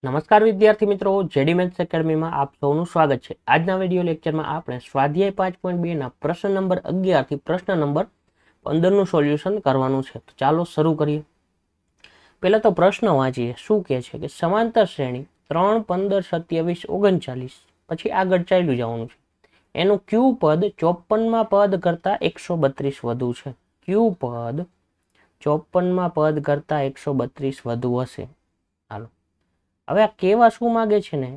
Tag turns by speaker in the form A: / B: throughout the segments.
A: નમસ્કાર વિદ્યાર્થી મિત્રો, જેડી મેથ્સ એકેડમીમાં આપ સૌનું સ્વાગત છે। આજના વિડીયો લેક્ચરમાં આપણે સ્વાધ્યાય 5.2 ના પ્રશ્ન નંબર 11 થી પ્રશ્ન નંબર 15 નું સોલ્યુશન કરવાનું છે। તો ચાલો શરૂ કરીએ। પહેલા તો પ્રશ્ન વાંચીએ। શું કહે છે કે સમાંતર શ્રેણી 3, 15, 27, 39 પછી આગળ ચાલ્યું જવાનું છે। એનું ક્યુ પદ 54માં પદ કરતા 132 વધુ છે। ક્યુ પદ 54માં પદ કરતા 132 વધુ હશે। હાલો, હવે આ કેવા શું માંગે છે ને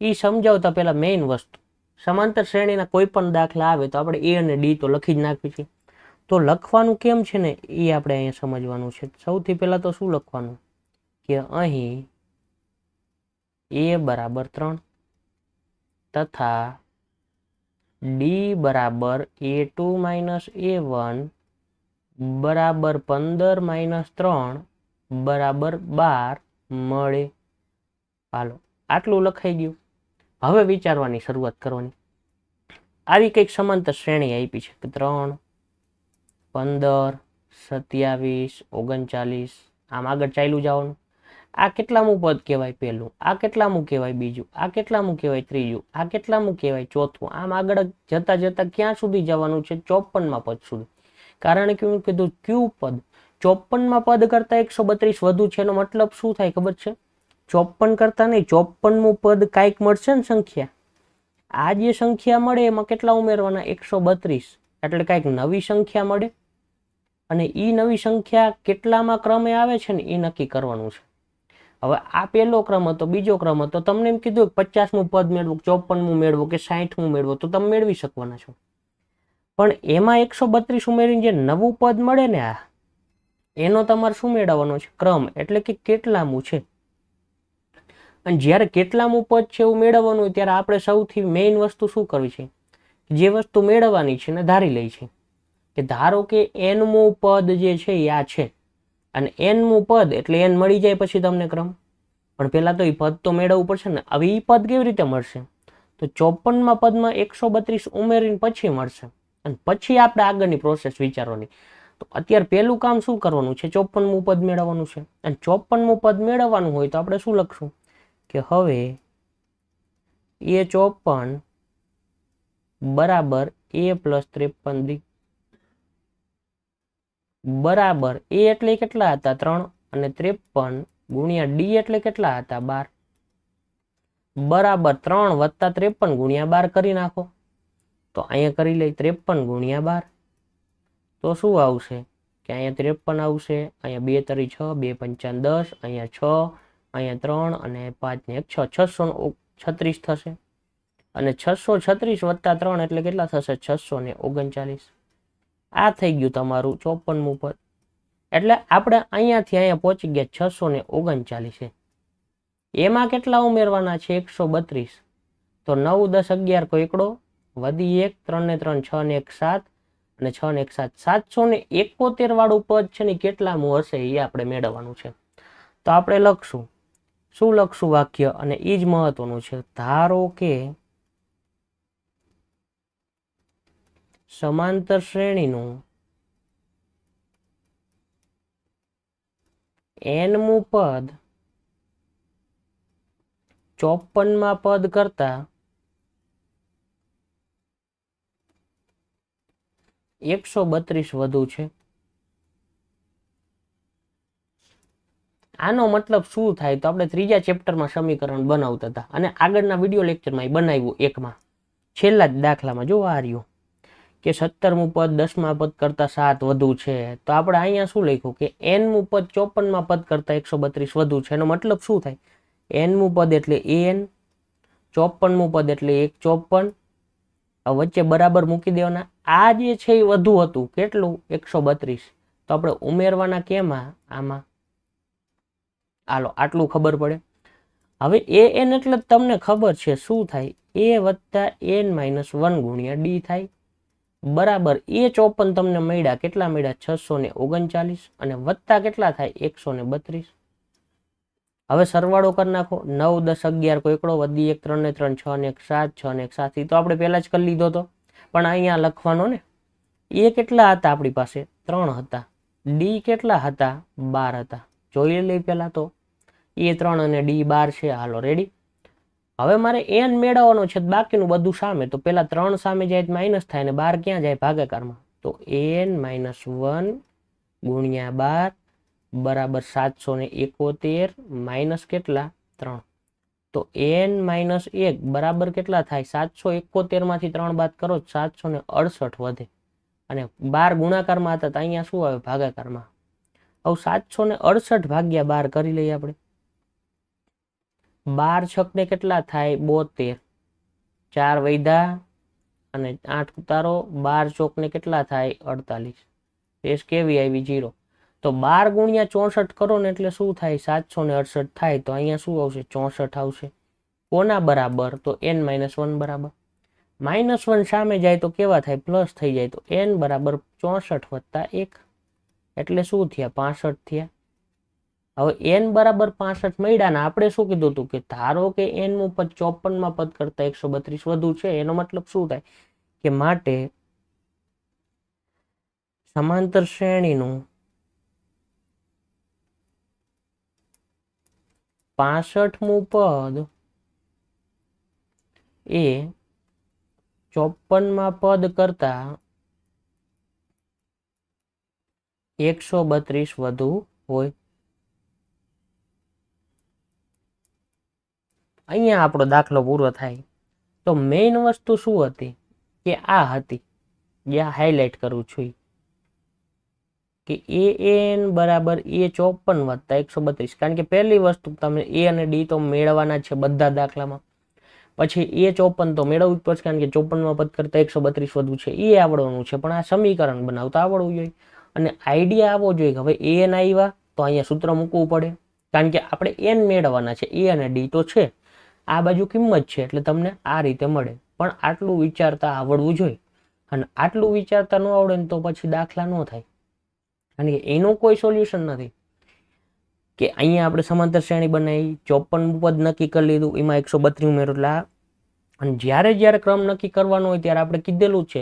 A: એ સમજાવતા પહેલા મેઇન વસ્તુ, સમાંતર શ્રેણીના કોઈ પણ દાખલા આવે તો આપણે એ અને ડી તો લખી જ નાખવી છે। તો લખવાનું કેમ છે ને એ આપણે અહીંયા સમજવાનું છે। સૌથી પહેલા તો શું લખવાનું કે અહીં a બરાબર 3 તથા ડી બરાબર a2 a1 બરાબર 15 - 3 બરાબર 12 મળે। હાલો, આટલું લખાઈ ગયું। હવે વિચારવાની શરૂઆત કરવાની। આવી કંઈક સમાંતર શ્રેણી આપી છે કે 3, 15, 27, 39 આમ આગળ ચાલ્યું જવાનું। આ કેટલામું પદ કહેવાય પહેલું, આ કેટલામું કહેવાય બીજું, આ કેટલામું કહેવાય ત્રીજું, આ કેટલામું કહેવાય ચોથું। આમ આગળ જતા જતા ક્યાં સુધી જવાનું છે? 54માં પદ સુધી। કારણ કે હું કીધું ક્યુ પદ 54માં પદ કરતા 132 વધુ છે, એનો મતલબ શું થાય ખબર છે? 54 કરતા નહીં, 54મું પદ કાંઈક મળશે ને સંખ્યા। આ જે સંખ્યા મળે એમાં કેટલા ઉમેરવાના? 132, એટલે કાંઈક નવી સંખ્યા મળે અને એ નવી સંખ્યા કેટલામાં ક્રમે આવે છે ને એ નક્કી કરવાનું છે। હવે આ પહેલો ક્રમ હતો, બીજો ક્રમ હતો, તમને એમ કીધું 50મું પદ મેળવો, 54મું મેળવો કે 60મું મેળવો તો તમે મેળવી શકવાના છો, પણ એમાં 132 ઉમેરીને જે નવું પદ મળે ને આ એનો તમારે શું મેળવવાનો છે? ક્રમ, એટલે કે કેટલામું છે। અને જ્યારે કેટલામું પદ છે એવું મેળવવાનું હોય ત્યારે આપણે સૌથી મેઇન વસ્તુ શું કરવી છે? જે વસ્તુ મેળવવાની છે ને ધારી લઈ છે કે ધારો કે nમું પદ જે છે એ આ છે અને nમું પદ એટલે n મળી જાય પછી તમને ક્રમ, પણ પહેલા તો એ પદ તો મેળવવું પડશે ને। હવે એ પદ કેવી રીતે મળશે? તો 54માં પદમાં 132 ઉમેરીને પછી મળશે અને પછી આપણે આગળની પ્રોસેસ વિચારવાની। તો અત્યારે પહેલું કામ શું કરવાનું છે? 54મું પદ મેળવવાનું છે અને 54મું પદ મેળવવાનું હોય તો આપણે શું લખશું કે હવે a54 બરાબર a + 53 બરાબર a એટલે કેટલા હતા? 3 અને 53 ગુણ્યા ડી એટલે કેટલા હતા? 12 બરાબર 3 + 53 ગુણ્યા 12 કરી નાખો। તો અહીંયા કરી લઈ 53 ગુણ્યા 12 તો શું આવશે કે અહીંયા 53 આવશે, અહીંયા 2 તરી 6, 2 પંચા 10, અહીંયા 6, અહીંયા 3 અને 5 ને 1 6, 636 થશે અને 636 + 3 એટલે કેટલા થશે? 639। આ થઈ ગયું તમારું 54મું પદ। એટલે આપણે અહીંયાથી અહીંયા પહોંચી ગયા 639। એમાં કેટલા ઉમેરવાના છે? 132। તો 9, 10, 11 કો એકડો વધી 1, 3 ને 3 6 ને 1 7 અને 6 ને 1 7, 771 વાળું પદ છે ને કેટલામું હશે એ આપણે મેળવવાનું છે। તો આપણે લખશું, શું લખશું વાક્ય? અને એ જ મહત્વનું છે। ધારો કે સમાંતર શ્રેણીનું nમું પદ 54માં પદ કરતા 132 વધુ છે। આનો મતલબ શું થાય? તો આપણે ત્રીજા ચેપ્ટરમાં સમીકરણ બનાવતા હતા અને આગળના વિડીયો લેક્ચરમાં બનાવ્યું એકમાં, છેલ્લા જ દાખલામાં જો આ રહ્યું કે 17મું પદ 10મા પદ કરતા 7 વધુ છે। તો આપણે અહીંયા શું લખ્યું કે nમું પદ 54માં પદ કરતા 132 વધુ છે। એનો મતલબ શું થાય? nમું પદ એટલે n, 54મું પદ એટલે 154, વચ્ચે બરાબર મૂકી દેવાના। આ જે છે એ વધુ હતું, કેટલું? 132। તો આપણે ઉમેરવાના કેમાં? આમાં। હાલો, આટલું ખબર પડે। હવે an એટલે તમને ખબર છે શું થાય? a + n - 1 ગુણ્યા ડી થાય બરાબર a54 તમને મળ્યા, કેટલા મળ્યા? 639 અને વત્તા કેટલા થાય? 132। હવે સરવાળો કરી નાખો, 9, 10, 11 કો એકડો વધી 1, 3 ને 3 6 ને 1 7, 6 ને 1 7, એ તો આપણે પહેલા જ કરી લીધો હતો, પણ અહીંયા લખવાનો ને। એ કેટલા હતા આપણી પાસે? 3 હતા। ડી કેટલા હતા? 12 હતા। જોઈ લઈ પહેલા તો એ 3 અને ડી 12 છે. હાલો રેડી. હવે મારે n મેળવવાનો છે, બાકીનું બધું સામે. તો પેલા 3 સામે જાય માઇનસ થાય, અને 12 ક્યાં જાય? ભાગાકારમાં. તો n - 1 ગુણ્યા 12 બરાબર 771 માઇનસ કેટલા? 3. તો n - 1 બરાબર કેટલા થાય? 771 માંથી 3 બાદ કરો 768 વધે, અને 12 ગુણાકારમાં હતા તો અહીંયા શું આવે? ભાગાકારમાં. હવે 768 ભાગ્યા 12 કરી લઈએ આપણે. 12 છક ને કેટલા થાય? 72. 4 વૈધા અને 8 ઉતારો. 12 ચોક ને કેટલા થાય? 48. રેસ કેવી આવી? 0. તો 12 ગુણ્યા 64 કરો ને એટલે શું થાય? 768 થાય. તો અહીંયા શું આવશે? 64 આવશે. કોના બરાબર? તો n - 1 બરાબર. -1 સામે જાય તો કેવા થાય? પ્લસ થઈ જાય. તો n બરાબર 64 વત્તા 1 એટલે શું થયા? 65 થયા. હવે n બરાબર 65 મળ્યા ને આપણે શું કીધું હતું કે ધારો કે n નું પદ 54 પદ કરતા 132 વધુ છે. એનો મતલબ શું થાય? કે માટે સમાંતર શ્રેણીનું 65મું પદ એ 54માં પદ કરતા 132 વધુ હોય. અહીંયા આપણો દાખલો પૂરો થાય. તો મેઇન વસ્તુ શું હતી? કે આ હતી, જ્યાં હાઇલાઇટ કરું છું, કે an બરાબર a54 વત્તા 132. કારણ કે પહેલી વસ્તુ તમે a અને d તો મેળવવાના છે બધા દાખલામાં. પછી a54 તો મેળવવું જ પડશે, કારણ કે 54માં પદ કરતા 132 વધુ છે. એ આવડવાનું છે, પણ આ સમીકરણ બનાવતા આવડવું જોઈએ. અને આઈડિયા આવવો જોઈએ કે હવે an આવ્યા તો અહીંયા સૂત્ર મૂકવું પડે, કારણ કે આપણે n મેળવવાના છે. a અને d તો છે, આ બાજુ કિંમત છે, એટલે તમને આ રીતે મળે. પણ આટલું વિચારતા આવડવું જોઈએ. અને આટલું વિચારતા ન આવડે ને તો પછી દાખલા ન થાય. કારણ કે એનું કોઈ સોલ્યુશન નથી. કે અહીંયા આપણે સમાંતર શ્રેણી બનાવી, 54 પદ નક્કી કરી લીધું, એમાં 132 ઉમેરેલા. અને જ્યારે ક્રમ નક્કી કરવાનો હોય ત્યારે આપણે કીધેલું છે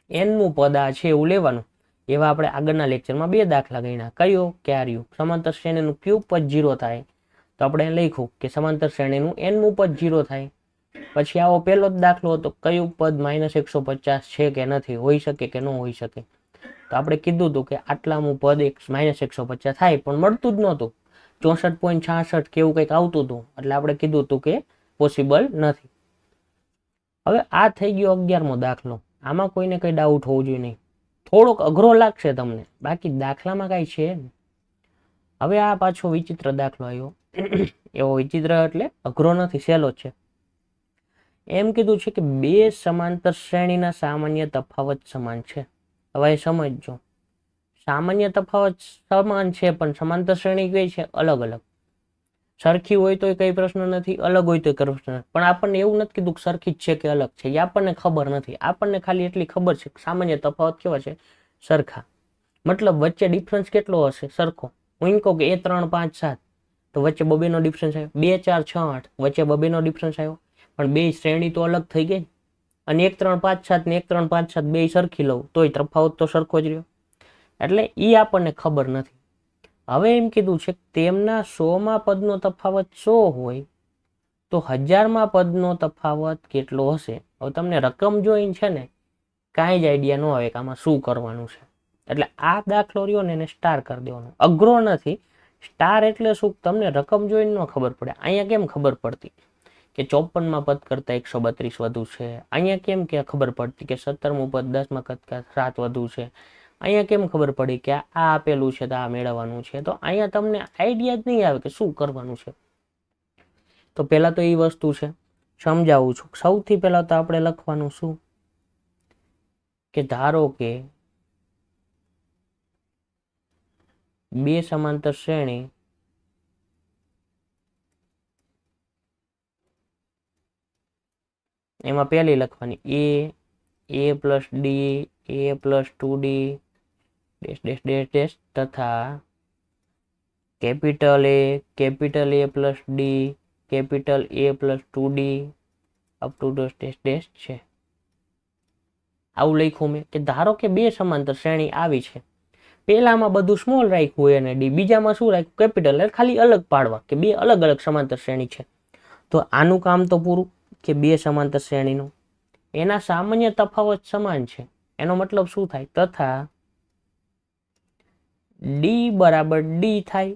A: n નું પદ આ છે એવું લેવાનું. એવા આપણે આગળના લેક્ચરમાં 2 દાખલા ગણ્યા. કયો? કે આ રહ્યું. સમાંતર શ્રેણીનું કયું પદ 0 થાય? તો આપણે લખ્યું કે સમાંતર શ્રેણીનું n નું પદ 0 થાય. પછી આવો પહેલો જ દાખલો હતો, કયું પદ -150 છે કે નથી, હોઈ શકે કે ન હોઈ શકે. તો આપણે કીધું હતું કે આટલામું પદ -150 થાય, પણ મળતું જ નહોતું. 64.66 કેવું કંઈક આવતું હતું. એટલે આપણે કીધું હતું કે પોસિબલ નથી. હવે આ થઈ ગયો 11મો દાખલો. આમાં કોઈને કઈ ડાઉટ હોવો જોઈએ નહીં. થોડોક અઘરો લાગશે તમને, બાકી દાખલામાં કઈ છે નહીં. હવે આ પાછો વિચિત્ર દાખલો આવ્યો. એવો વિચિત્ર એટલે અઘરો નથી, સહેલો છે. એમ કીધું છે કે 2 સમાંતર શ્રેણીના સામાન્ય તફાવત સમાન છે. હવે સમજજો, સામાન્ય તફાવત સમાન છે, પણ સમાંતર શ્રેણી કઈ છે? અલગ અલગ. સરખી હોય તો કઈ પ્રશ્ન નથી, અલગ હોય તો કઈ પ્રશ્ન નથી. પણ આપણને એવું નથી કીધું કે સરખી જ છે કે અલગ છે, એ આપણને ખબર નથી. આપણને ખાલી એટલી ખબર છે કે સામાન્ય તફાવત કેવા છે? સરખા. મતલબ વચ્ચે ડિફરન્સ કેટલો હશે? સરખો. હું એમ કહું કે a 3 5 7 તો વચ્ચે બબેનો ડિફરન્સ આવ્યો. 2 4 6 8 વચ્ચે બબેનો ડિફરન્સ આવ્યો, પણ બે શ્રેણી તો અલગ થઈ ગઈ. અને 1 3 5 7 ને 1 3 5 7 બે સરખી લઉં તોય તફાવત તો સરખો જ રહ્યો. એટલે એ આપણને ખબર નથી. હવે એમ કીધું છે તેમના 100માં પદનો તફાવત 100 હોય તો 1000માં પદનો તફાવત કેટલો હશે? હવે તમને રકમ જોઈને છે ને કાંઈ જ આઈડિયા ન આવે કે આમાં શું કરવાનું છે. એટલે આ દાખલો રહ્યો ને એને સ્ટાર કરી દેવાનો. અઘરો નથી. સ્ટાર એટલે શું? તમને રકમ જોઈને ન ખબર પડે. અહીંયા કેમ ખબર પડતી કે 54માં પદ કરતા 132 વધુ છે? અહીંયા કેમ કે ખબર પડતી કે 17મું પદ 10માં કરતા 7 વધુ છે? અહીંયા કેમ ખબર પડી કે આ આપેલું છે તો આ મેળવવાનું છે? તો અહીંયા તમને આઈડિયા જ નહીં આવે કે શું કરવાનું છે. તો પહેલા તો એ વસ્તુ છે, સમજાવું છું. સૌથી પહેલા તો આપણે લખવાનું શું કે ધારો કે 2 સમાંતર શ્રેણી એમાં પહેલી લખવાની a plus D a plus 2d તથા capital a plus D capital a plus 2d up to છે. આવું લખ્યું મેં કે ધારો કે 2 સમાંતર શ્રેણી આવી છે, પહેલામાં બધું સ્મોલ રાખ્યું હોય અને ડી, બીજામાં શું રાખ્યું કેપિટલ, એટલે ખાલી અલગ પાડવા કે બે અલગ અલગ સમાંતર શ્રેણી છે. તો આનું કામ તો પૂરું કે બે સમાંતર શ્રેણીનું એના સામાન્ય તફાવત સમાન છે. એનો મતલબ શું થાય, તથા ડી બરાબર ડી થાય,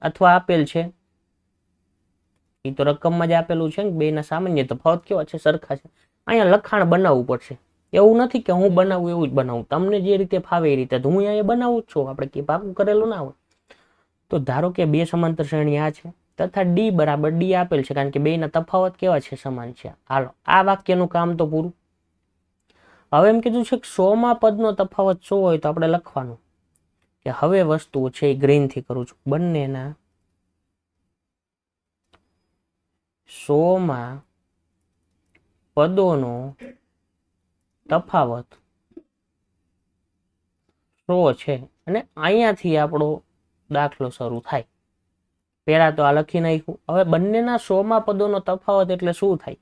A: અથવા આપેલ છે એ તો રકમમાં જ આપેલું છે ને બેના સામાન્ય તફાવત કેવા છે, સરખા છે. અહીંયા લખાણ બનાવવું પડશે. એવું નથી કે હું બનાવું એવું જ બનાવું, તમને જે રીતે ફાવે એ રીતે. હું અહીંયા બનાવું જ છું, આપણે કે પાકું કરેલું ના હોય. તો ધારો કે બે સમાંતર શ્રેણી આ છે તથા ડી બરાબર ડી આપેલ છે, કારણ કે બેના તફાવત કેવા છે, સમાન છે. હાલો, આ વાક્યનું કામ તો પૂરું. હવે એમ કીધું છે કે 100 માં પદનો તફાવત 100 હોય તો આપણે લખવાનું કે હવે વસ્તુઓ છે એ ગ્રીનથી કરું છું. બંનેના 100 માં પદોનો તફાવત 100 છે અને અહીંયાથી આપણો દાખલો શરૂ થાય. પહેલા તો આ લખી નાખ્યું. હવે બંનેના 100 માં પદોનો તફાવત એટલે શું થાય,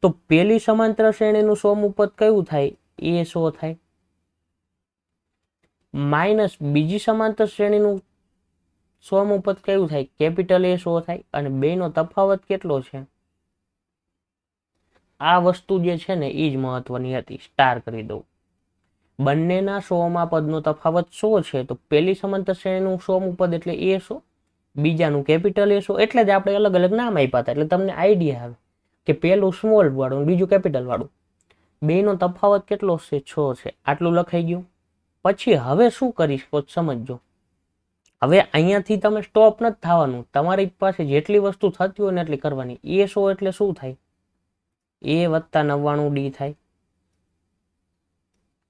A: તો પેલી સમાંતર શ્રેણીનું 100મું પદ કયું થાય, એ 100 થાય, માઇનસ બીજી સમાંતર શ્રેણીનું 100મું પદ કયું થાય, કેપિટલ એ 100 થાય. અને બેનો તફાવત કેટલો છે, આ વસ્તુ જે છે ને એ જ મહત્વની હતી, સ્ટાર કરી દઉં. બંનેના 100 માં પદનો તફાવત 100 છે, તો પેલી સમાંતર શ્રેણીનું 100મું પદ એટલે એ 100, બીજાનું કેપિટલ એ 100. એટલે જ આપણે અલગ અલગ નામ આપ્યા હતા, એટલે તમને આઈડિયા આવે કે પેલું સ્મોલ વાળું બીજું કેપિટલ વાળું. બેનો તફાવત કેટલો છે, 6 છે. આટલું લખાઈ ગયું. પછી હવે શું કરીશ સમજજો. હવે અહીંયાથી તમે સ્ટોપ નથી થવાનું, તમારી પાસે જેટલી વસ્તુ થતી હોય ને એટલી કરવાની. એ 100 એટલે શું થાય, એ વત્તા 99 ડી થાય,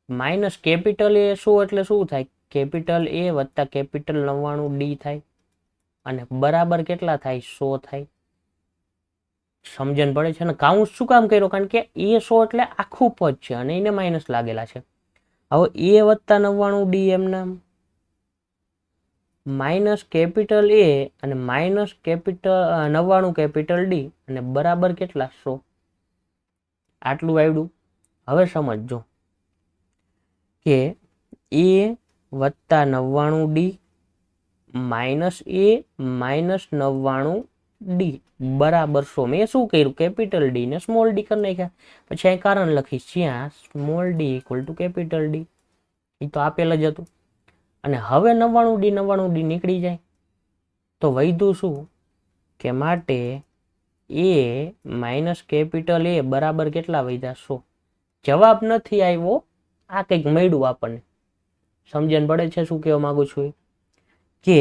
A: માઇનસ કેપિટલ એ 100 એટલે શું થાય, કેપિટલ એ વત્તા કેપિટલ 99 ડી થાય, અને બરાબર કેટલા થાય, 100 થાય. સમજણ પડે છે ને? કાઉન્સ શું કામ કર્યો, કારણ કે એ 100 એટલે આખું પદ છે અને એને માઇનસ લાગેલા છે. હવે એ વત્તા 99 ડી એમના માઇનસ કેપિટલ એ અને માઇનસ કેપિટલ 99 કેપિટલ ડી અને બરાબર કેટલા, 100. આટલું આવડ્યું. હવે સમજો કે એ વત્તા 99 D minus A minus 99 D બરાબર 100. મેં શું કર્યું, કેપિટલ ડી ને સ્મોલ ડી કરી નાખ્યા. પછી અહીં કારણ લખીશ, જ્યાં small D equal to capital D, એ તો આપેલ જ હતું. અને હવે 99 ડી નીકળી જાય તો વધ્યું શું, કે માટે એ માઇનસ કેપિટલ એ બરાબર કેટલા વધ્યા, 100. જવાબ નથી આવ્યો, આ કંઈક મળ્યું આપણને. સમજણ પડે છે શું કહેવા માંગુ છું, કે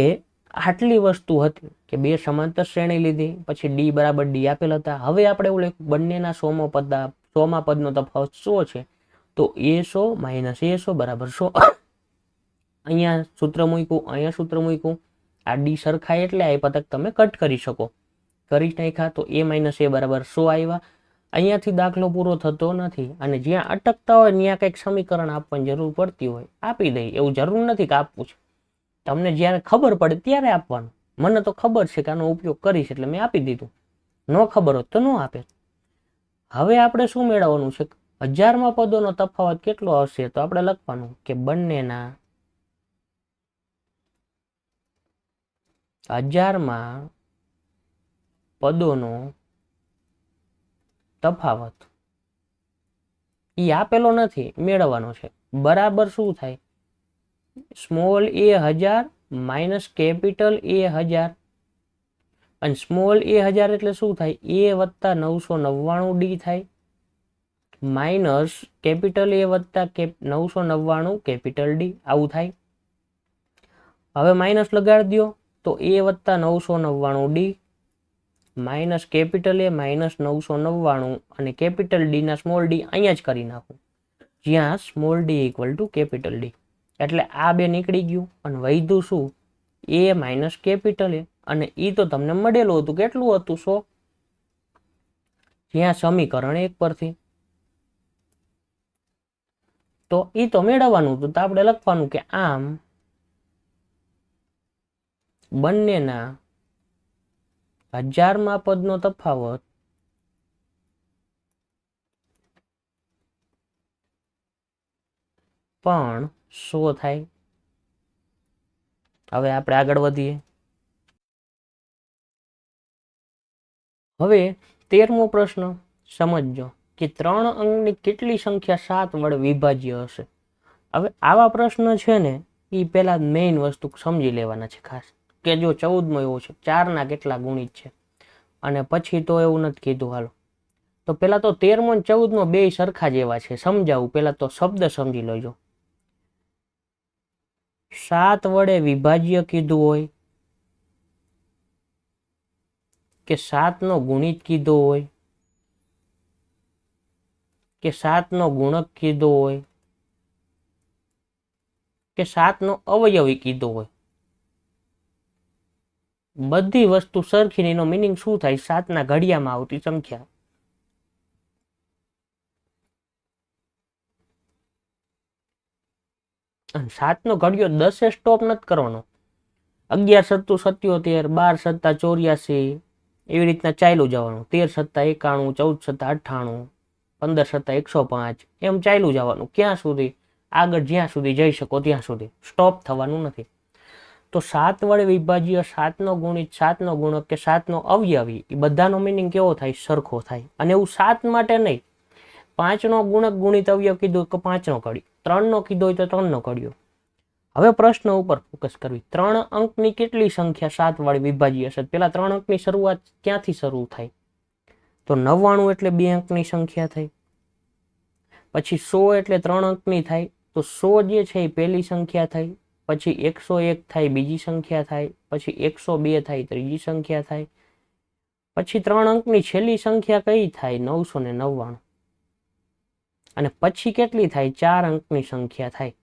A: આટલી વસ્તુ હતી કે બે સમાંતર શ્રેણી લીધી, પછી ડી બરાબર ડી આપેલ હતા. હવે આપણે એવું લખ્યું બંનેના 100 માં પદનો તફાવત 100 છે, તો એ 100 માઇનસ એ 100 બરાબર 100. અહીંયા સૂત્ર મૂક્યું, અહીંયા સૂત્ર મૂક્યું. આ ડી સરખા એટલે આપ્યા તક તમે કટ કરી શકો, કરી નાખ્યા. તો એ માઇનસ એ બરાબર 100 આવ્યા. અહીંયાથી દાખલો પૂરો થતો નથી, અને જ્યાં અટકતા હોય ત્યાં કંઈક સમીકરણ આપવાની જરૂર પડતી હોય આપી દઈ. એવું જરૂર નથી કે આપવું છે, તમને જ્યારે ખબર પડે ત્યારે આપવાનું. મને તો ખબર છે કે આનો ઉપયોગ કરીશ એટલે મેં આપી દીધું, ન ખબર હોત તો ન આપે. હવે આપણે શું મેળવવાનું છે, 1000માં પદોનો તફાવત કેટલો હશે, તો આપણે લખવાનું કે બંનેના 1000માં પદોનો તફાવત એ આપેલો નથી, મેળવવાનો છે. બરાબર શું થાય, સ્મોલ એ 1000 માઇનસ કેપિટલ એ 1000, અને સ્મોલ એ 1000 એટલે શું થાય, એ વત્તા 999 ડી થાય, માઇનસ કેપિટલ એ વત્તા 999 કેપિટલ ડી, આવું થાય. હવે માઇનસ લગાડી દો તો એ વત્તા 999 ડી માઇનસ કેપિટલ એ માઇનસ 999 અને કેપિટલ ડી ના સ્મોલ ડી અહીંયા જ કરી નાખું, જ્યાં small D equal to capital D. એટલે આ બે નીકળી ગયું અને વધ્યું શું, એ માઇનસ કેપિટલ એ, અને એ તો તમને મળેલું હતું, કેટલું હતું, 100. જ્યાં સમીકરણ 1 પરથી તો એ તો મેળવવાનું હતું. તો આપણે લખવાનું કે આમ બંનેના 1000માં પદનો તફાવત પણ 100 થાય. હવે આપણે આગળ વધીએ. હવે 13મો પ્રશ્ન સમજજો કે 3 અંકની કેટલી સંખ્યા 7 વડે વિભાજ્ય હશે. હવે આવા પ્રશ્ન છે ને એ પહેલા મેઇન વસ્તુ સમજી લેવાના છે ખાસ, કે જો 14મો એવો છે 4 ના કેટલા ગુણિત છે, અને પછી તો એવું નથી કીધું. હાલો તો પેલા તો 13મો અને 14મો બે સરખા જેવા છે. સમજાવું, પેલા તો શબ્દ સમજી લેજો. 7 વડે વિભાજ્ય કીધું હોય કે 7 નો ગુણિત કીધો હોય કે 7 નો ગુણક કીધો હોય કે 7 નો અવયવી કીધો હોય, બધી વસ્તુ સરખી. એનો મિનિંગ શું થાય? 7 ના ઘડિયામાં આવતી સંખ્યા. અને 7 નો ઘડિયો 10 સ્ટોપ નથી કરવાનો. 11 સત્તુ 77, 12 સત્તા 84, એવી રીતના ચાલ્યું જવાનું. 13 સત્તા 91, 14 સત્તા 98, 15 સત્તા 105, એમ ચાલ્યું જવાનું. ક્યાં સુધી? આગળ જ્યાં સુધી જઈ શકો ત્યાં સુધી. સ્ટોપ થવાનું નથી. તો 7 વડે વિભાજ્ય, 7 નો ગુણિત, 7 નો ગુણક કે 7 નો અવયવી, એ બધાનો મિનિંગ કેવો થાય? સરખો થાય. અને એવું 7 માટે નહીં. 5 નો ગુણક ગુણિત અવયવ કીધું તો 5 નો ઘડિયો, 3 નો કીધો હોય તો 3 નો ઘડિયો. હવે પ્રશ્ન ઉપર ફોકસ કરવી. 3 અંકની કેટલી સંખ્યા 7 વડે વિભાજ્ય હશે? પેલા 3 અંકની શરૂઆત ક્યાંથી શરૂ થાય? તો 99 એટલે 2 અંકની સંખ્યા થઈ. પછી 100 એટલે 3 અંકની થાય. તો 100 જે છે એ પહેલી સંખ્યા થઈ. પછી 101 થાય, બીજી સંખ્યા થાય. પછી 102 થાય, ત્રીજી સંખ્યા થાય. પછી 3 અંકની છેલ્લી સંખ્યા કઈ થાય? 999. અને પછી કેટલી થાય? 4 અંકની સંખ્યા થાય.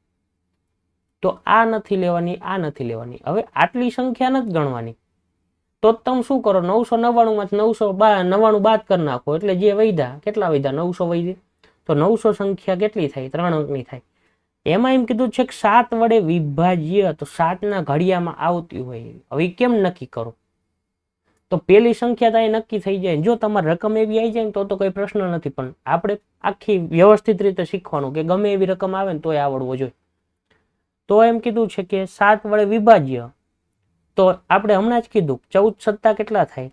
A: તો આ નથી લેવાની, આ નથી લેવાની. હવે આટલી સંખ્યા નથી ગણવાની. તો તમે શું કરો? 999 માંથી 999 બાદ કરી નાખો, એટલે જે વધ્યા, કેટલા વધ્યા? 900 વધ્યા. તો 900 સંખ્યા કેટલી થાય? 3 અંકની થાય. એમાં એમ કીધું છે કે 7 વડે વિભાજ્ય, તો 7 ના ઘડિયામાં આવતી હોય. હવે કેમ નક્કી કરો? તો પેલી સંખ્યા તો અહીં નક્કી થઈ જાય. જો તમારી રકમ એવી આવી જાય ને તો કોઈ પ્રશ્ન નથી, પણ આપણે આખી વ્યવસ્થિત રીતે શીખવાનું કે ગમે એવી રકમ આવે ને તોય આવડવો જોઈએ. તો એમ કીધું છે કે 7 વડે વિભાજ્ય, તો આપણે હમણાં જ કીધું 14 સત્તા કેટલા થાય?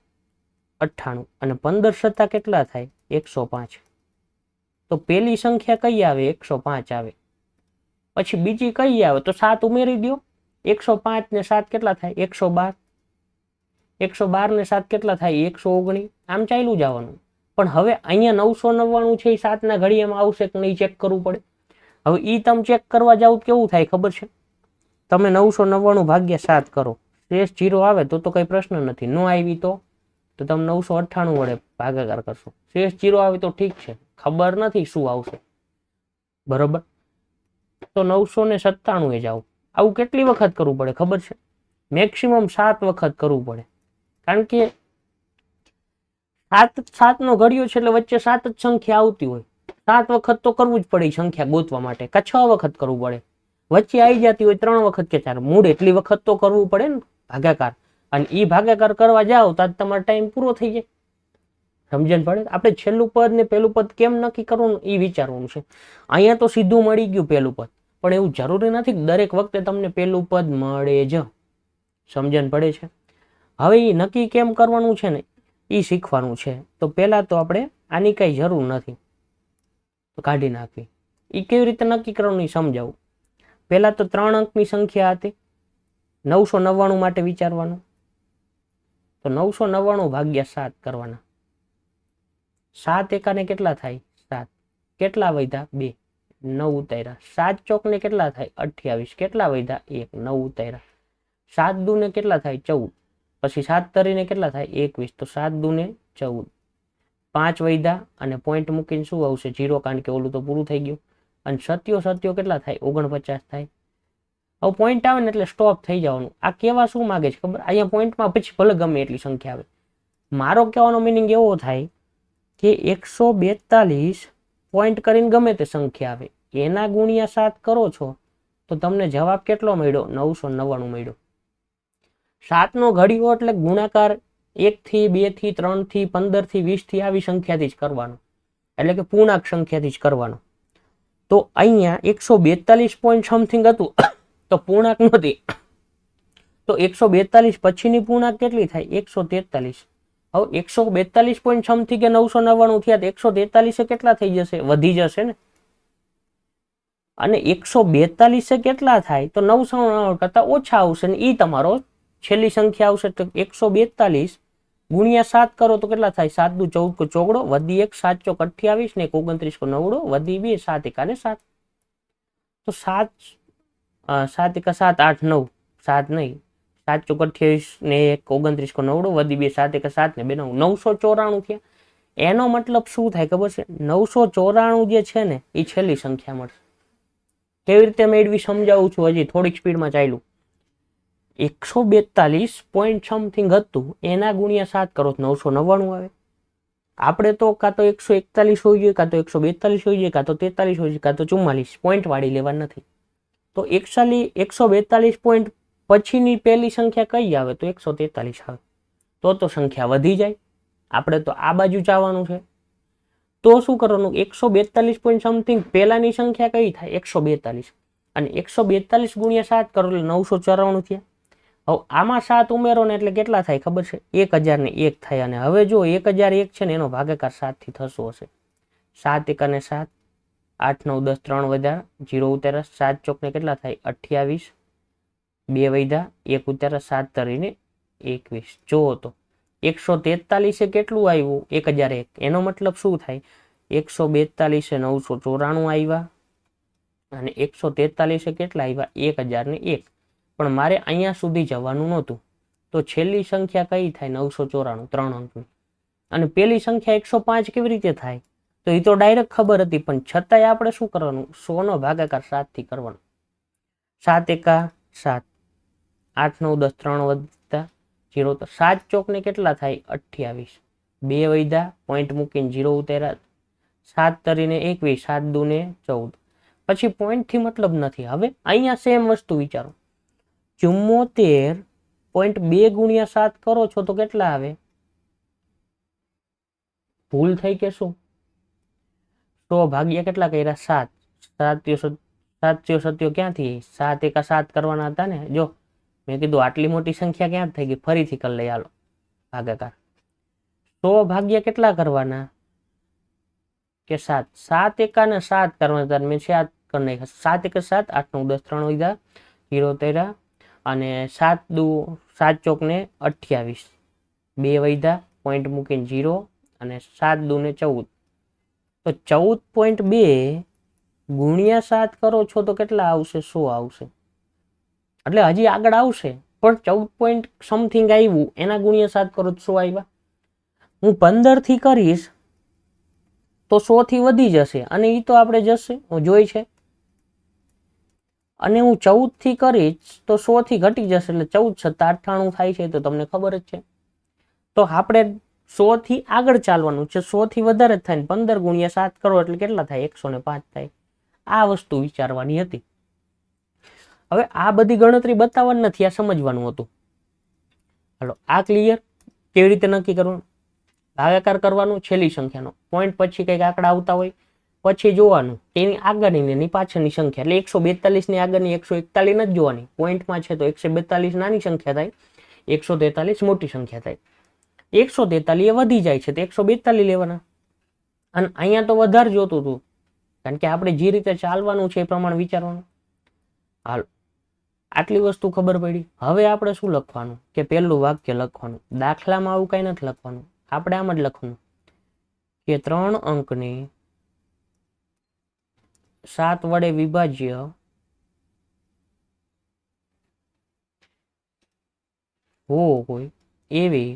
A: 98. અને 15 સત્તા કેટલા થાય? 105. તો પેલી સંખ્યા કઈ આવે? 105 આવે. પછી બીજી કઈ આવે? તો 7 ઉમેરી દો. 105 ને 7 કેટલા થાય? 112. 112 ને 7 કેટલા થાય? 119. આમ ચાલ્યું જવાનું. પણ હવે અહીંયા 999 છે એ 7 ના ઘડિયામાં આવશે કે નહીં ચેક કરવું પડે. હવે ઈ તમે ચેક કરવા જાવ કેવું થાય ખબર છે? તમે 999 ભાગ્યા 7 કરો, શેષ 0 આવે તો કઈ પ્રશ્ન નથી. નો આવી તો તમે 998 વડે ભાગાકાર કરશો. શેષ 0 આવે તો ઠીક છે, ખબર નથી શું આવશે. બરોબર? તો 997 જાવ. આવું કેટલી વખત કરવું પડે ખબર છે? મેક્સિમમ 7 વખત કરવું પડે. કારણ કે 7 નો ઘડિયો છે એટલે વચ્ચે 7 જ સંખ્યા આવતી હોય. 7 વખત તો કરવું જ પડે સંખ્યા ગોતવા માટે, કે 6 વખત કરવું પડે. વચ્ચે આવી જતી હોય 3 વખત કે 4, મૂળ એટલી વખત તો કરવું પડે ને ભાગાકાર. અને ઈ ભાગાકાર કરવા જાવ તો તમારો ટાઈમ પૂરો થઈ જાય. સમજણ પડે? આપણે છેલ્લું પદ ને પેલું પદ કેમ નક્કી કરવાનું એ વિચારવાનું છે. અહીંયા તો સીધું મળી ગયું પેલું પદ, પણ એવું જરૂરી નથી કે દરેક વખતે તમને પેલું પદ મળે જ. સમજણ પડે છે? હવે એ નક્કી કેમ કરવાનું છે ને એ શીખવાનું છે. તો પેલા તો આપણે આની કઈ જરૂર નથી, તો કાઢી નાખવી. એ કેવી રીતે નક્કી કરવાનું એ સમજાવું. પેલા તો 3 અંકની સંખ્યા હતી, 999 માટે વિચારવાનું. તો 999 ભાગ્યા 7 કરવાના. 7 એકાને કેટલા થાય? 7. કેટલા વધ્યા? 2. 9 ઉતાર્યા. 7 ચોકને કેટલા થાય? 28. કેટલા વધ્યા? 1. 9 ઉતાર્યા. 7 દુ ને કેટલા થાય? 14. પછી 7 તરીને કેટલા થાય? 21. તો 7 દુ ને 14. 5 વધ્યા અને પોઈન્ટ મૂકીને શું આવશે? 0, કારણ કે ઓલું તો પૂરું થઈ ગયું. અને સત્યો કેટલા થાય? 49 થાય. હવે પોઈન્ટ આવે ને એટલે સ્ટોપ થઈ જવાનું. આ કેવા શું માગે છે ખબર? અહીંયા પોઈન્ટમાં પછી ભલે ગમે એટલી સંખ્યા આવે. મારો કહેવાનો મિનિંગ એવો થાય કે 142 પોઈન્ટ કરીને ગમે તે સંખ્યા આવે, એના ગુણ્યા 7 કરો છો તો તમને જવાબ કેટલો મળ્યો? 999 મળ્યો. 7 નો ઘડિયો એટલે ગુણાકાર 1 થી 2 થી 3 થી 15 થી 20 થી આવી સંખ્યાથી જ કરવાનો, એટલે કે પૂર્ણાંક સંખ્યાથી જ કરવાનો. તો અહીંયા 142 પોઈન્ટ સમથિંગ હતું તો પૂર્ણાંક નથી, તો 142 પછીની પૂર્ણાંક કેટલી થાય? 143. હવે 142 પોઈન્ટ સમથિંગ કે 999 થયા તો 143 કેટલા થઈ જશે? વધી જશે ને. અને 142 કેટલા થાય? તો 999 કરતા ઓછા આવશે ને એ તમારો છેલ્લી સંખ્યા આવશે. તો 142 ગુણ્યા 7 કરો તો કેટલા થાય? 7 દુ 14 કો ચોગડો, વધી 1 7 ચોક 28 ને 29 કો નવડો, વધી 2 7 એકા 7. તો 7 7 એકા 7 8 9 7 નહીં 7 ચોક 28 ને 29 કો નવડો, વધી 2 7 એકા 7 ને 2 994 થયા. એનો મતલબ શું થાય ખબર છે? 994 જે છે ને એ છેલ્લી સંખ્યા મળશે. કેવી રીતે મેળવી સમજાવું છું, હજી થોડીક સ્પીડમાં ચાલ્યું. 142 પોઈન્ટ સમથિંગ હતું એના ગુણ્યા 7 કરો તો 999 આવે. આપણે તો કાં તો 141 હોઈ જોઈએ, કાં તો 142 હોઈ જોઈએ, કાં તો 43 હોઈ જોઈએ, કાં તો 44 પોઈન્ટ વાળી લેવા નથી. તો 142 પોઈન્ટ પછીની પહેલી સંખ્યા કઈ આવે? તો 143 આવે. તો સંખ્યા વધી જાય. આપણે તો આ બાજુ જવાનું છે. તો શું કરવાનું? 142 પોઈન્ટ સમથિંગ પહેલાની સંખ્યા કઈ થાય? 142. અને 142 ગુણ્યા 7 કરો એટલે 994 થયા. હવે આમાં 7 ઉમેરો ને એટલે કેટલા થાય ખબર છે? 1001 થાય. અને હવે જો 1001 છે ને એનો ભાગાકાર 7 થી થતો હશે. 7 એકા ને 7, 8 9 10 3 વધ્યા, 0 ઉતાર્યા, 7 ચોક ને કેટલા થાય? 28, 2 વધ્યા, 1 ઉતાર્યા, 7 તરીને 21. જો તો 143 કેટલું આવ્યું? 1001. એનો મતલબ શું થાય? 142 994 આવ્યા અને 143 કેટલા આવ્યા? 1001. પણ મારે અહીંયા સુધી જવાનું નહોતું. તો છેલ્લી સંખ્યા કઈ થાય? 994, 3 અંકની. અને પેલી સંખ્યા 105 કેવી રીતે થાય? તો એ તો ડાયરેક્ટ ખબર હતી, પણ છતાંય આપણે શું કરવાનું? 100 નો ભાગાકાર 7 થી કરવાનો. 7 એકા 7, 8 9 10 3 વધતા 0, તો 7 ચોક ને કેટલા થાય? 28, 2 વધ્યા, પોઈન્ટ મૂકીને 0 ઉતાર્યા, 7 તરીને 21, 7 દુ ને 14. પછી પોઈન્ટ થી મતલબ નથી. હવે અહીંયા સેમ વસ્તુ વિચારો. 74.2 ગુણ્યા 7 કરો છો તો કેટલા આવે? ભૂલ થઈ કે શું? 100 ભાગ્યા કેટલા કર્યા? 7. 7 7 ક્યાંથી? 7 એકા 7 કરવાના હતા ને. જો મેં કીધું આટલી મોટી સંખ્યા ક્યાં થઈ ગઈ? ફરીથી કરી લઈ હાલો ભાગાકાર. 100 ભાગ્યા કેટલા કરવાના? કે 7. 7 એકા ને 7 કરવાના. મેં 7 કરી નાખ્યા. 7 એકા 7, 8 9 10 3 વધ્યા, 0 તેરા અને 7 દુ 7 ચોક ને 28, 2 વધ્યા, પોઈન્ટ મૂકીને 0 અને 7 દુ ને 14. તો 14.2 ગુણ્યા 7 કરો છો તો કેટલા આવશે? 100 આવશે. એટલે હજી આગળ આવશે, પણ 14 પોઈન્ટ સમથિંગ આવ્યું એના ગુણ્યા 7 કરો તો 100 આવ્યા. હું 15 થી કરીશ તો 100 થી વધી જશે અને એ તો આપણે જશે જોઈ છે. અને હું 14 થી કરીશ તો 100 થી ઘટી જશે એટલે 14 7 98 થાય છે. તો તમને ખબર જ છે. તો આપણે 100 થી આગળ ચાલવાનું છે. 100 થી વધારે જ થાય ને 15 ગુણ્યા 7 કરો એટલે કેટલા થાય? 105 થાય. આ વસ્તુ વિચારવાની હતી. હવે આ બધી ગણતરી બતાવવાની નથી, આ સમજવાનું હતું. હાલો આ ક્લિયર. કેવી રીતે નક્કી કરવાનું? ભાગાકાર કરવાનું છેલ્લી સંખ્યાનો. પોઈન્ટ પછી કંઈક આંકડા આવતા હોય પછી જોવાનું તેની આગળની ને એની પાછળની સંખ્યા. એટલે 142 ની આગળની 141 જ જોવાની. પોઈન્ટમાં છે તો 142 નાની સંખ્યા થાય, 143 મોટી સંખ્યા થાય. 143 એ વધી જાય છે તો 142 લેવાના. અને અહીંયા તો વધારે જોતું હતું, કારણ કે આપણે જે રીતે ચાલવાનું છે એ પ્રમાણે વિચારવાનું. હાલો આટલી વસ્તુ ખબર પડી. હવે આપણે શું લખવાનું? કે પહેલું વાક્ય લખવાનું. દાખલામાં આવું કઈ નથી લખવાનું, આપણે આમ જ લખવાનું કે 3 અંકની 7 વડે વિભાજ્ય હોય એવી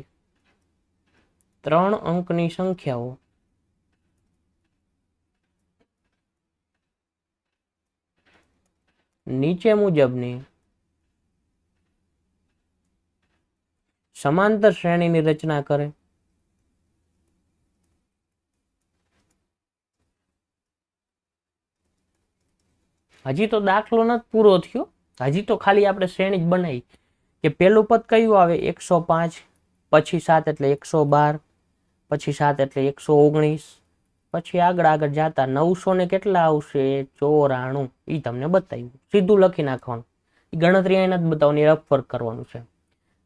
A: 3 અંકની સંખ્યાઓ નીચે મુજબની સમાંતર શ્રેણીની રચના કરે. હજી તો દાખલો નથી પૂરો થયો, હજી તો ખાલી આપણે શ્રેણી જ બનાવી કે પેલું પદ કયું આવે? 105, પછી 7 એટલે 112, પછી 7 એટલે 119, પછી આગળ આગળ જતા 900 ને કેટલા આવશે 94 એ તમને બતાવ્યું, સીધું લખી નાખવાનું, ગણતરી અહીં નથી બતાવવાની, રફ વર્ક કરવાનું છે.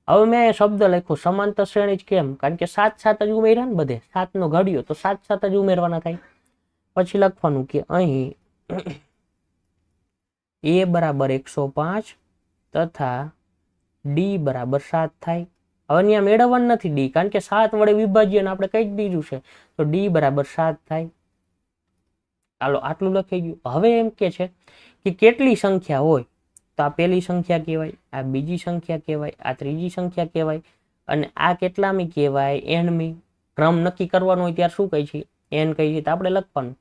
A: હવે મેં શબ્દ લખ્યો સમાંતર શ્રેણી જ કેમ, કારણ કે 7 7 જ ઉમેર્યા ને બધે, 7 નો ઘડિયો તો 7 7 જ ઉમેરવાના થાય. પછી લખવાનું કે અહીં a બરાબર 105 તથા d બરાબર 7 થાય. હવે અહીંયા મેળવવાનું નથી ડી, કારણ કે 7 વડે વિભાજ્ય આપણે કહી જ દીધું છે, તો ડી બરાબર 7 થાય. ચાલો આટલું લખાઈ ગયું. હવે એમ કે છે કે કેટલી સંખ્યા હોય, તો આ પહેલી સંખ્યા કહેવાય, આ બીજી સંખ્યા કહેવાય, આ ત્રીજી સંખ્યા કહેવાય, અને આ કેટલામી કહેવાય એનમી. ક્રમ નક્કી કરવાનો હોય ત્યારે શું કહે છે, એન કહી છે. તો આપણે લખવાનું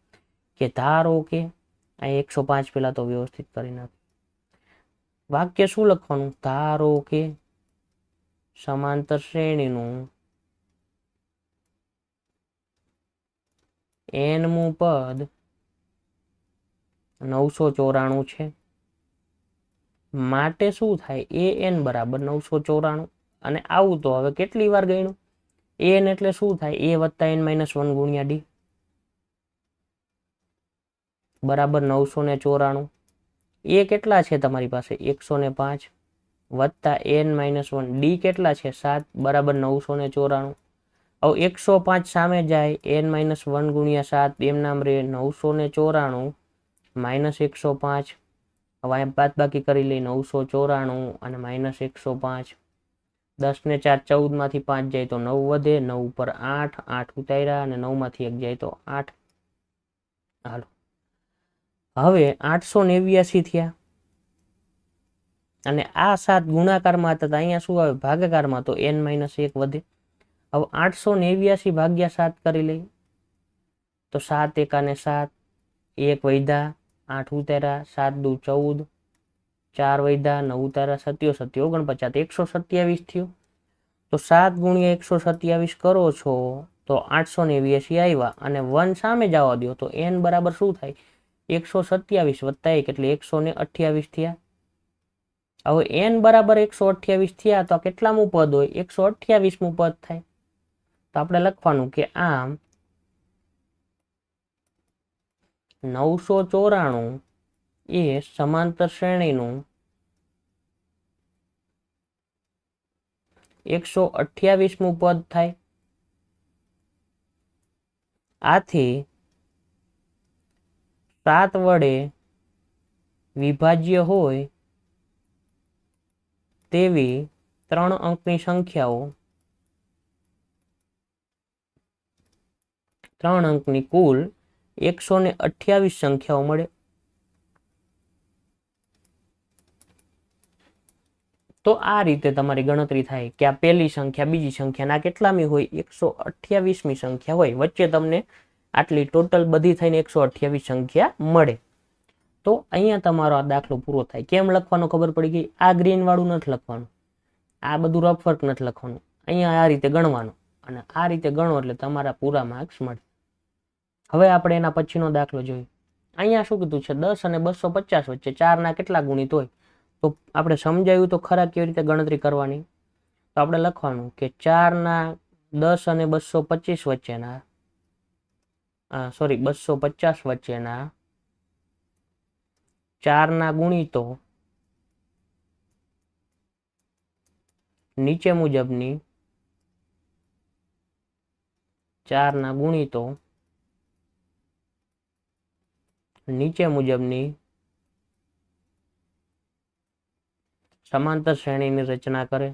A: કે ધારો કે આ 105 પેલા તો વ્યવસ્થિત કરી નાખ. વાક્ય શું લખવાનું, ધારો કે સમાંતર શ્રેણીનું એનમું પદ 994 છે, માટે શું થાય an બરાબર 994. અને આવું તો હવે કેટલી વાર ગણ્યું, an એટલે શું થાય a વત્તા n માઇનસ 1 ગુણ્યા ડી બરાબર 994. એ કેટલા છે તમારી પાસે 105 વત્તા n માઇનસ 1, ડી કેટલા છે 7 બરાબર 994. હવે 105 સામે જાય, n માઇનસ 1 ગુણ્યા 7 એમ નામ રે 994 માઇનસ 105. હવે અહીંયા બાદબાકી કરી લઈ, 994 અને માઇનસ 105. 10 ને 4 14 માંથી 5 જાય તો 9 વધે, 9 ઉપર 8 8 ઉતાર્યા, અને 9 માંથી 1 જાય તો 8. હાલો હવે 889 થયા, અને આ 7 ગુણાકારમાં હતા, અહીંયા શું આવે ભાગાકારમાં, તો n માઇનસ 1 વધે. હવે 889 ભાગ્યા 7 કરી લઈ, તો 7 એકાને 7, 1 વૈધા, 8 ઉતાર્યા, 7 દુ 14, 4 વૈધા, 9 ઉતાર્યા, 7 7 49, 127 થયો. તો 7 ગુણ્યા 127 કરો છો તો 889 આવ્યા, અને 1 સામે જવા દો તો n બરાબર શું થાય 127 વત્તા 1 એટલે 128 થયા. હવે n બરાબર 128 થયા તો કેટલામું પદ હોય 128મું પદ થાય. તો આપણે લખવાનું કે આમ 994 એ સમાંતર શ્રેણીનું 128મું પદ થાય. આથી 7 વડે વિભાજ્ય હોય તેવી 3 અંકની સંખ્યાઓ 3 અંકની કુલ 128 સંખ્યાઓ મળે. તો આ રીતે તમારી ગણતરી થાય કે આ પહેલી સંખ્યા, બીજી સંખ્યા, ના કેટલામી હોય 128મી સંખ્યા હોય, વચ્ચે તમને આટલી ટોટલ બધી થઈને 128 સંખ્યા મળે. તો અહીંયા તમારો આ દાખલો પૂરો થાય. કેમ લખવાનો ખબર પડી ગઈ. આ ગ્રીન વાળું નથી લખવાનું, આ બધું રફ વર્ક નથી લખવાનું, અહીંયા આ રીતે ગણવાનું, અને આ રીતે ગણો એટલે તમારા પૂરા માર્ક્સ મળે. હવે આપણે એના પછીનો દાખલો જોઈએ. અહીંયા શું કીધું છે 10 અને 250 વચ્ચે 4 ના કેટલા ગુણિત હોય. તો આપણે સમજાયું તો ખરા કેવી રીતે ગણતરી કરવાની. તો આપણે લખવાનું કે 4 ના 10 અને 225 વચ્ચેના 250 વચ્ચેના 4 ના ગુણિતો નીચે મુજબની 4 ના ગુણિતો નીચે મુજબની સમાંતર શ્રેણીની રચના કરે.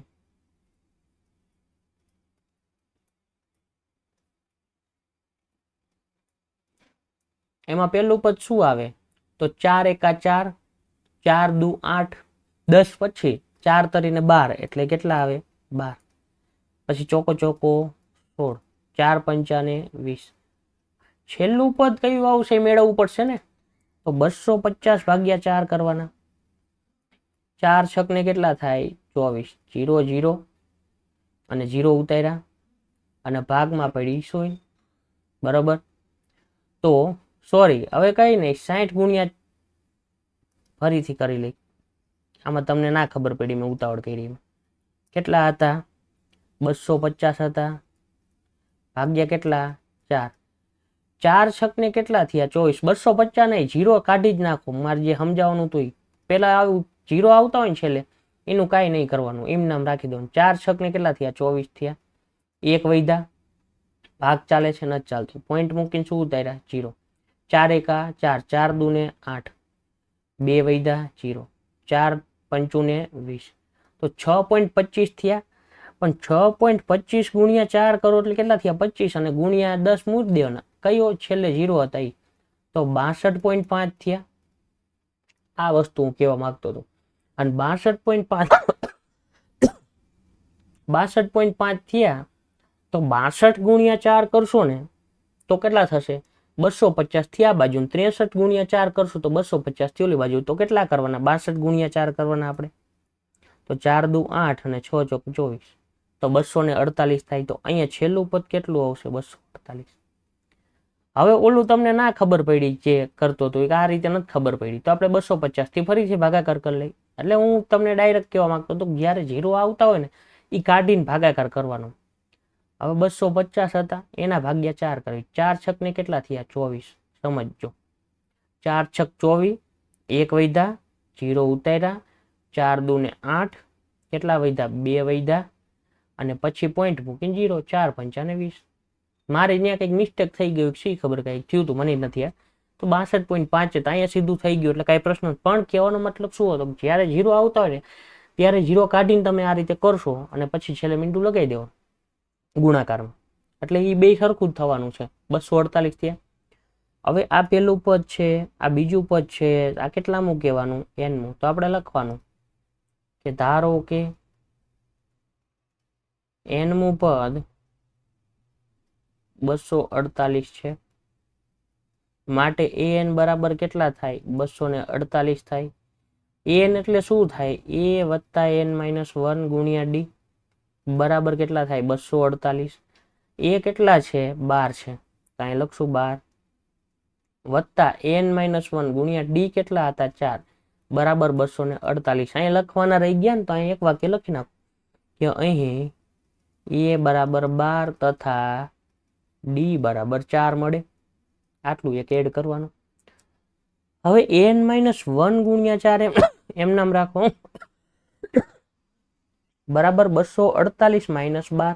A: એમાં પહેલું પદ શું આવે તો 4 એકા 4, 4 દુ 8, 10 પછી 4 તરીને 12 એટલે કેટલા આવે 12. પછી ચોકો ચોકો 16, 4 પંચાને 20. છેલ્લું પદ કયું આવશે મેળવવું પડશે ને. તો 250 ભાગ્યા 4 કરવાના. 4 છક ને કેટલા થાય 24, 0 0 અને 0 ઉતાર્યા, અને ભાગમાં પડી 100. બરાબર. તો સોરી, હવે કઈ નહીં, 60 ગુણ્યા ફરીથી કરી લઈ. આમાં તમને ના ખબર પડી, મેં ઉતાવળ કરી. કેટલા હતા 250 હતા, ભાગ્યા કેટલા 4. 4 છક ને કેટલા થયા 24, 250 નહીં, 0 કાઢી જ નાખો. મારે જે સમજાવવાનું હતું પેલા આવું 0 આવતા હોય ને છેલ્લે એનું કાંઈ નહીં કરવાનું, એમ નામ રાખી દો. 4 છક ને કેટલા થયા 24 થયા, 1 વૈધા, ભાગ ચાલે છે નથી ચાલતું, પોઈન્ટ મૂકીને શું ઉતાર્યા 0, 4 એકા 4, 4 દુ ને 8, 2 વૈધા 0, 4 પંચુ ને 20, તો 6.25 થયા. પણ 6.25 ગુણ્યા 4 કરો એટલે કેટલા થયા 25, અને ગુણ્યા 10 મૂકી દેવાના, કયો છેલ્લે 0 હતા એ, તો 62.5 થયા. આ વસ્તુ હું કહેવા માંગતો હતો. અને 62.5 થયા તો 62 ગુણ્યા 4 કરશો ને તો કેટલા થશે 250 થી આ બાજુ, 63 ગુણ્યા 4 કરશો તો 250 થી ઓલી બાજુ. તો કેટલા કરવાના 62 ગુણ્યા 4 કરવાના આપણે, તો 4 દુ 8 અને 6 ચોક 24, તો 248 થાય. તો અહીંયા છેલ્લું પદ કેટલું આવશે 248. હવે ઓલું તમને ના ખબર પડી જે કરતો હતો આ રીતે નથી ખબર પડી, તો આપણે 250 થી ફરીથી ભાગાકાર કરી લઈ. એટલે હું તમને ડાયરેક્ટ કહેવા માંગતો હતો જ્યારે 0 આવતા હોય ને એ કાઢીને ભાગાકાર કરવાનો. હવે 250 હતા એના ભાગ્યા 4 કરી, 4 છક ને કેટલા થયા 24, સમજજો 4 છક 24, 1 વૈધા 0 ઉતાર્યા, 4 દુ ને 8, કેટલા વૈધા 2 વૈધા, અને પછી પોઈન્ટ મૂકીને 0, 4 પંચા ને 20. મારે ત્યાં કંઈક મિસ્ટેક થઈ ગયું, શી ખબર કંઈક થયું હતું મને નથી. તો 62.5 અહીંયા સીધું થઈ ગયું એટલે કાંઈ પ્રશ્ન. પણ કહેવાનો મતલબ શું હતો, જ્યારે 0 આવતા હોય ને ત્યારે 0 કાઢીને તમે આ રીતે કરશો અને પછી છેલ્લે મીંડું લગાવી દેવાનું ગુણાકારમાં, એટલે એ બે સરખું જ થવાનું છે. 248 થયા. હવે આ પેલું પદ છે, આ બીજું પદ છે, આ કેટલામું કહેવાનું એનમું, તો આપણે લખવાનું કે ધારો કે એનમું પદ 248 છે, માટે an બરાબર કેટલા થાય 248 થાય. an એટલે શું થાય a વત્તા n માઇનસ 1 ગુણ્યા d બરાબર કેટલા થાય 248. a કેટલા છે 12 છે, તો અહીં લખશું 12 વત્તા n માઇનસ 1 ગુણ્યા d કેટલા હતા 4 બરાબર 248. અહીં લખવાના રહી ગયા ને તો અહીં એક વાક્ય લખી નાખો કે અહીં a બરાબર 12 તથા d બરાબર 4 મળે. આટલું એક એડ કરવાનું. હવે n માઇનસ 1 ગુણ્યા 4 એમ નામ રાખો બરાબર 248 માઇનસ 12.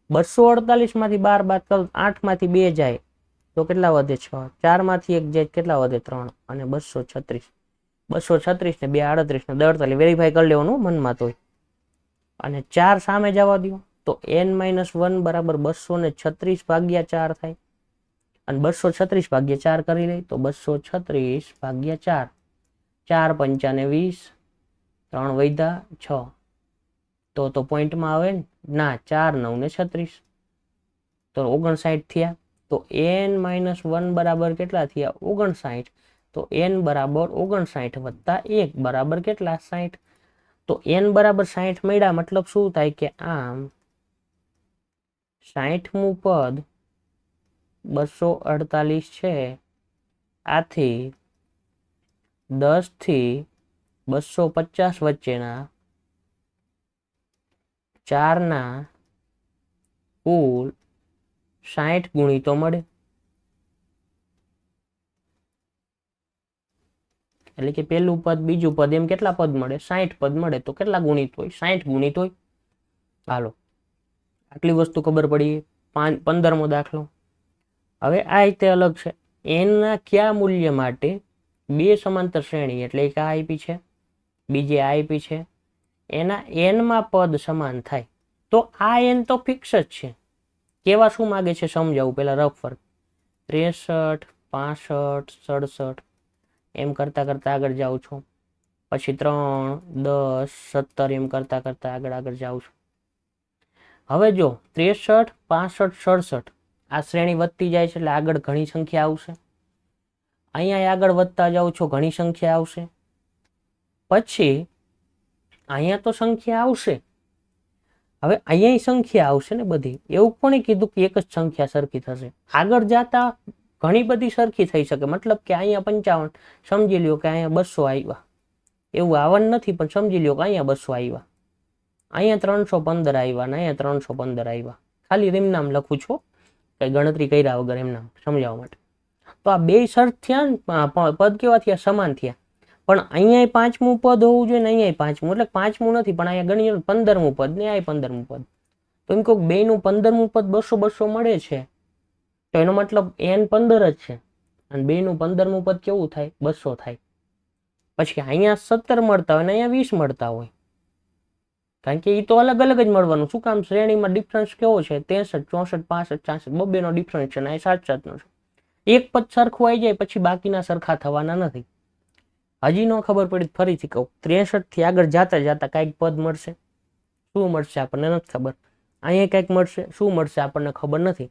A: 248 માંથી 12 બાદ કરો 8 માંથી 2 જાય તો કેટલા વધે 6, 4 માંથી 1 જાય કેટલા વધે 3, અને 236. 236 ને 2 38 ને 48 વેરીફાઈ કરી લેવાનું મનમાં તોય. અને 4 સામે જવા દો તો n માઇનસ 1 બરાબર 236 ભાગ્યા 4 થાય. અને 236 ભાગ્યા 4 કરી લઈ તો 236 ભાગ્યા 4, 4 પંચા ને 20, 3 વૈધા 6, તો પોઈન્ટમાં આવે ના 4 9 ને 36, તો 59 થયા. તો n માઇનસ 1 બરાબર કેટલા થયા 59. તો n બરાબર 59 વત્તા 1 બરાબર કેટલા 60. તો n બરાબર 60 મળ્યા, મતલબ શું થાય કે આમ 60મું પદ 248 છે, આથી 10 થી 250 વચ્ચેના 4 ના કુલ 60 ગુણિતો મળે. એટલે કે પેલું પદ બીજું પદ એમ કેટલા પદ મળે 60 પદ મળે. તો કેટલા ગુણિત હોય 60 ગુણિત હોય. હાલો આટલી વસ્તુ ખબર પડી. 15મો દાખલો. હવે આ રીતે અલગ છે. n ના કયા મૂલ્ય માટે બે સમાંતર શ્રેણી એટલે કે આ આપી છે બીજી આ આપી છે એના n માં પદ સમાન થાય. તો આ n તો ફિક્સ જ છે. કેવા શું માગે છે સમજાવું પેલા રફ વર્ક. 63 65 67 એમ કરતા કરતા આગળ જાઉં છું, પછી 3 10 17 એમ કરતા કરતા આગળ જાઉં છું. હવે જો 63 65 67 આ શ્રેણી વધતી જાય છે એટલે આગળ ઘણી સંખ્યા આવશે. અહીંયા આગળ વધતા જાઉં છો ઘણી સંખ્યા આવશે. પછી અહીંયા તો સંખ્યા આવશે. હવે અહીંયા સંખ્યા આવશે ને બધી. એવું કોણે કીધું કે એક જ સંખ્યા સરખી થશે? આગળ જતા ઘણી બધી સરખી થઈ શકે. મતલબ કે અહીંયા 55 સમજી લ્યો કે અહીંયા 200 આવ્યા, એવું આવવાનું નથી પણ સમજી લ્યો કે અહીંયા 200 આવ્યા, અહીંયા 315 આવ્યા ને અહીંયા 315 આવ્યા. ખાલી એમ નામ લખું છું, કઈ ગણતરી કર્યા વગર એમ નામ સમજાવવા માટે. તો આ બે સરખા થયા ને, પદ કેવા થયા? સમાન થયા. પણ અહીંયા 5મું પદ હોવું જોઈએ ને અહીંયા 5મું, એટલે 5મું નથી, પણ અહીંયા ગણીએ 15મું પદ ને આ 15મું પદ. તો એમ કહું બેનું 15મું પદ 200 મળે છે, તો એનો મતલબ n 15 જ છે, અને બેનું 15મું પદ કેવું થાય? 200 થાય. પછી અહીંયા 17 મળતા હોય ને અહીંયા 20 મળતા હોય, કારણ કે એ તો અલગ અલગ જ મળવાનું. શું કામ? શ્રેણીમાં ડિફરન્સ કેવો છે? 63, 64, 65, 66 બબેનો ડિફરન્સ છે, ને આ 7 નો છે. એક પદ સરખું આવી જાય પછી બાકીના સરખા થવાના નથી. હજી ન ખબર પડી ફરીથી કહું, 63 થી આગળ જાતા જાતા કઈક પદ મળશે. શું મળશે આપણને નથી ખબર. અહીંયા કઈક મળશે, શું મળશે આપણને ખબર નથી.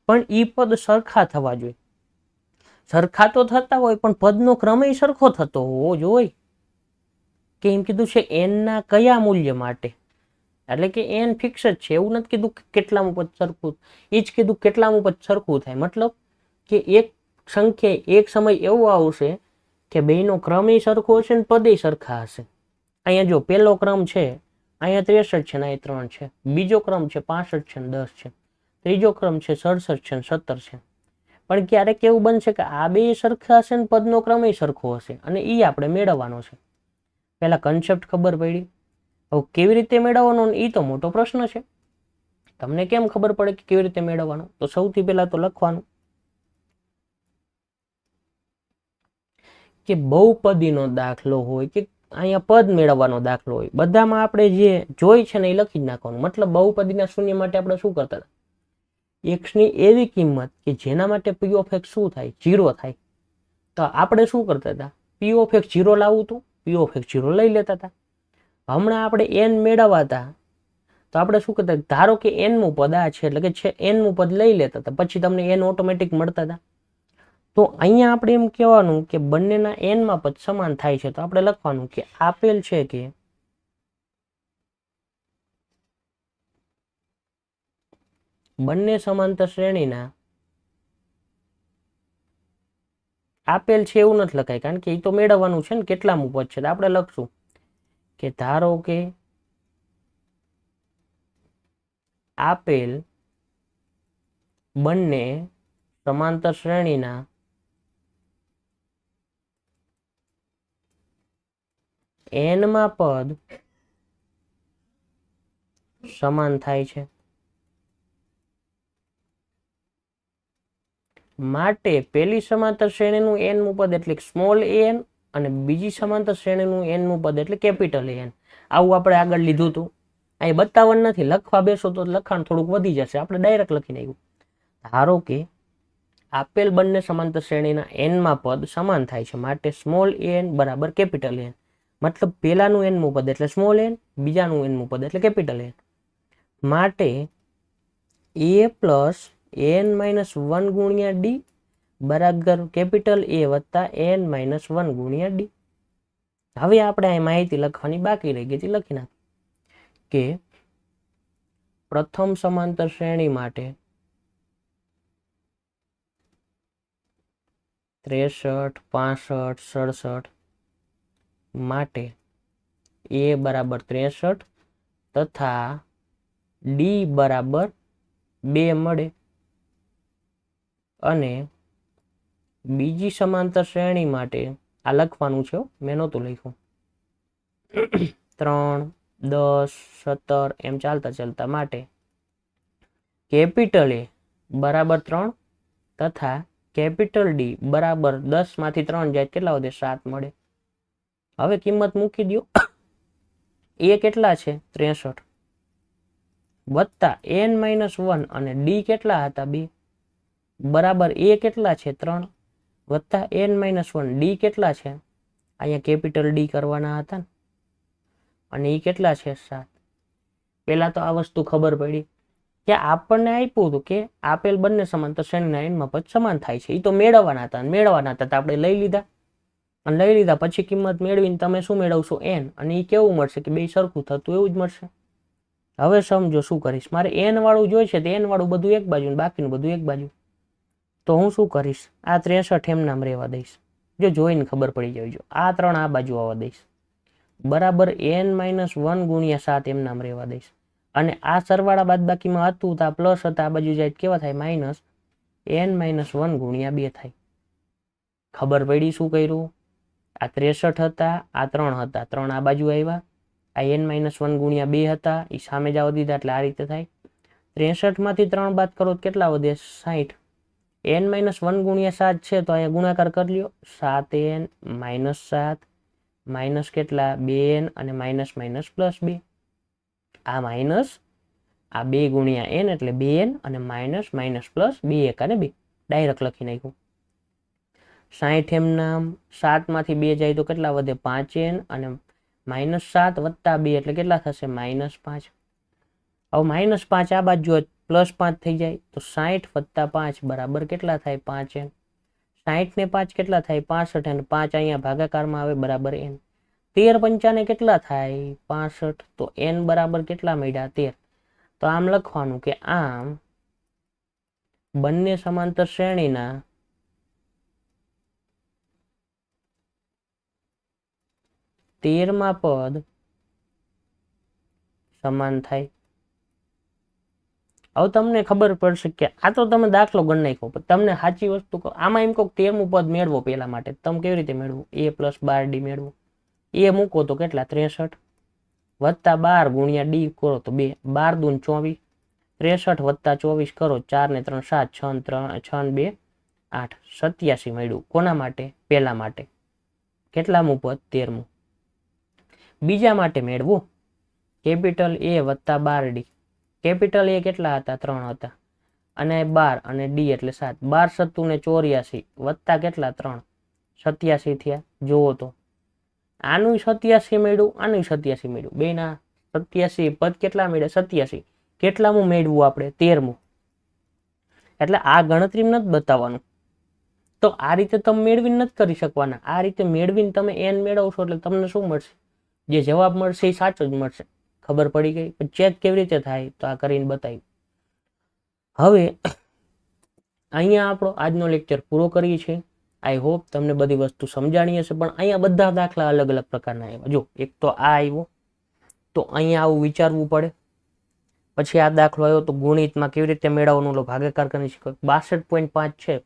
A: પણ ઈ પદ સરખા થવા જોઈએ. સરખા તો થતા હોય, પણ પદનો ક્રમ સરખો થતો હોવો જોઈએ. કે એમ કીધું છે n ના કયા મૂલ્ય માટે, એટલે કે n ફિક્સ જ છે. એવું નથી કીધું કેટલામું પદ સરખું, એ જ કીધું કેટલામું પદ સરખું થાય. મતલબ કે એક સંખ્યા એક સમય એવો આવશે કે બેનો ક્રમ સરખો હશે ને પદે સરખા હશે. અહીંયા જો પહેલો ક્રમ છે, અહીંયા 63 છે ને અહીંયા 3 છે. બીજો ક્રમ છે 65 છે ને 10 છે. ત્રીજો ક્રમ છે 67 છે ને 17 છે. પણ ક્યારેક એવું બનશે કે આ બે સરખા હશે ને પદનો ક્રમ સરખો હશે, અને એ આપણે મેળવવાનો છે. પેલા કન્સેપ્ટ ખબર પડી. હવે કેવી રીતે મેળવવાનો એ તો મોટો પ્રશ્ન છે. તમને કેમ ખબર પડે કે કેવી રીતે મેળવવાનો? તો સૌથી પહેલા તો લખવાનું કે બહુપદીનો દાખલો હોય કે અહીંયા પદ મેળવવાનો દાખલો હોય, બધામાં આપણે જે જોઈ છે ને એ લખી જ નાખવાનું. મતલબ બહુપદીના શૂન્ય માટે આપણે શું કરતા હતા? x ની એવી કિંમત કે જેના માટે p of x શું થાય? 0 થાય. તો આપણે શું કરતા હતા? p of x 0 લાવવું હતું, p of x 0 લઈ લેતા હતા. હમણાં આપણે n મેળવવા હતા, તો આપણે શું કરતા? ધારો કે n મું પદ આ છે, એટલે કે છે n મું પદ લઈ લેતા હતા, પછી તમને n ઓટોમેટિક મળતા હતા. તો અહીંયા આપણે એમ કહેવાનું કે બંનેના n માં પદ સમાન થાય છે. તો આપણે લખવાનું કે આપેલ છે કે બંને સમાંતર શ્રેણીના, આપેલ છે એવું નથી લખાય, કારણ કે એ તો મેળવવાનું છે ને કેટલામું પદ છે. આપણે લખશું કે ધારો કે આપેલ બંને સમાંતર શ્રેણીના n માં પદ સમાન થાય છે, માટે પેલી સમાંતર શ્રેણીનું n મું પદ એટલે સ્મોલ n, અને બીજી સમાંતર શ્રેણીનું n મું પદ એટલે કેપિટલ n. આવું આપણે આગળ લીધું હતું. અહીં બતાવવાનું નથી, લખવા બેસો તો લખાણ થોડુંક વધી જશે. આપણે ડાયરેક્ટ લખી નાખ્યું. ધારો કે આપેલ બંને સમાંતર શ્રેણીના n માં પદ સમાન થાય છે, માટે સ્મોલ n બરાબર કેપિટલ n. મતલબ પેલાનું n મું પદ એટલે સ્મોલ n, બીજાનું n મું પદ એટલે કેપિટલ n. માટે a પ્લસ n-1 ગુણ્યા d બરાબર કેપિટલ A વત્તા n-1 ગુણ્યા d. હવે આપણે આ માહિતી લખવાની બાકી રહી ગઈ, લખી નાખ કે પ્રથમ સમાંતર શ્રેણી માટે 63, 65, 67 માટે a બરાબર 63 તથા d બરાબર 2 મળે, અને બીજી સમાંતર શ્રેણી માટે આ લખવાનું છે, મેં નહોતું લખ્યું, 3, 10, 17 એમ ચાલતા ચાલતા માટે કેપિટલ A બરાબર 3 તથા કેપિટલ D બરાબર 10 માંથી 3 જાય કેટલા વધે? 7 મળે. હવે કિંમત મૂકી દો. A કેટલા છે? 63 વત્તા n-1 અને D કેટલા હતા? 2 બરાબર A કેટલા છે? 3 વત્તા n-1 D કેટલા છે? અહીંયા કેપિટલ D કરવાના હતા ને, અને એ કેટલા છે? 7. પેલા તો આ વસ્તુ ખબર પડી કે આપણને આપ્યું હતું કે આપેલ બંને સમાંતર શ્રેણીના n માં પદ સમાન થાય છે. એ તો મેળવવાના હતા આપણે લઈ લીધા, અને લઈ લીધા પછી કિંમત મેળવીને તમે શું મેળવશો? n, અને એ કેવું મળશે? કે બે સરખું થતું એવું જ મળશે. હવે સમજો શું કરીશ. મારે n વાળું જોઈશે, તો n વાળું બધું એક બાજુ ને બાકીનું બધું એક બાજુ. તો હું શું કરીશ? આ 63 એમ નામ રહેવા દઈશ. જો જોઈને ખબર પડી જાય, જો આ 3 આ બાજુ આવવા દઈશ, બરાબર n-1 ગુણ્યા 7 એમ નામ રહેવા દઈશ. અને આ સરવાળા બાદબાકીમાં હતું તો આ પ્લસ હતા, આ બાજુ જાય કેવા થાય? માઇનસ n-1 ગુણ્યા 2 થાય. ખબર પડી શું કર્યું? આ 63 હતા, આ 3 હતા, 3 આ બાજુ આવ્યા, આ n-1 ગુણ્યા 2 હતા, એ સામે જવા દીધા એટલે આ રીતે થાય. 63 માંથી 3 બાદ કરો તો કેટલા વધે? 60. n-1 ગુણ્યા 7 છે તો અહીંયા ગુણાકાર કરી લ્યો. 7n -7 માઇનસ કેટલા? 2n અને માઇનસ માઇનસ પ્લસ 2. આ માઇનસ આ 2 ગુણ્યા n એટલે 2n અને માઇનસ માઇનસ પ્લસ 2 એકાને 2. ડાયરેક્ટ લખી નાખ્યું. 60 એમ નામ 7 માંથી 2 જાય તો કેટલા વધે? 5n અને -7 વત્તા 2 એટલે કેટલા થશે? -5. હવે -5 આ બાજુ +5 થઈ જાય તો 60 વત્તા 5 બરાબર કેટલા થાય? 5n. 60 ને 5 કેટલા થાય? 65 અને 5 અહીંયા ભાગાકારમાં આવે બરાબર n. 13 પંચાને કેટલા થાય? 65. તો n બરાબર કેટલા મળ્યા? 13. તો આમ લખવાનું કે આમ બંને સમાંતર શ્રેણીના તેરમા પદ સમાન થાય. હવે તમને ખબર પડશે કે આ તો તમે દાખલો ગણી નાખો, પણ તમને સાચી વસ્તુ કહો. આમાં એમ કહો 13મું પદ મેળવો પેલા માટે. તમે કેવી રીતે મેળવો? a + 12d મેળવો. a મૂકો તો કેટલા? 63 વત્તા 12 ગુણ્યા d કરો તો 2. 12 દૂન 24. 63 વત્તા 24 કરો 4 ને 3 7 6 ને 2 8. 87 મળ્યું. કોના માટે? પેલા માટે. કેટલામું પદ? 13મું. બીજા માટે મેળવું કેપિટલ A વત્તા 12d. કેપિટલ A કેટલા હતા? 3 હતા અને 12 અને d એટલે 7. 12 સત્તુ ને 84 વત્તા કેટલા? 3. 87 થયા. જોવો તો આનું 87 મળ્યું, આનું 87 મળ્યું. બેના 87 પદ કેટલા મળ્યા? 87. કેટલામું મેળવું આપણે? 13મું. એટલે આ ગણતરી નથી બતાવવાનું. તો આ રીતે તમે મેળવીને નથી કરી શકવાના. આ રીતે મેળવીને તમે n મેળવશો એટલે તમને શું મળશે? જે જવાબ મળશે એ સાચો જ મળશે. ખબર પડી ગઈ? પણ ચેક કેવી રીતે થાય તો આ કરીને બતાવ્યું. હવે અહીંયા આપણો આજનો લેક્ચર પૂરો કરીએ છીએ. આઈ હોપ તમને બધી વસ્તુ સમજાણી હશે. પણ અહીંયા બધા દાખલા અલગ અલગ પ્રકારના આવ્યા. જો એક તો આ આવ્યો તો અહીંયા આવું વિચારવું પડે. પછી આ દાખલો આવ્યો તો ગુણિતમાં કેવી રીતે મેળવવાનું? ભાગાકાર કરી શકો. 62.5 છે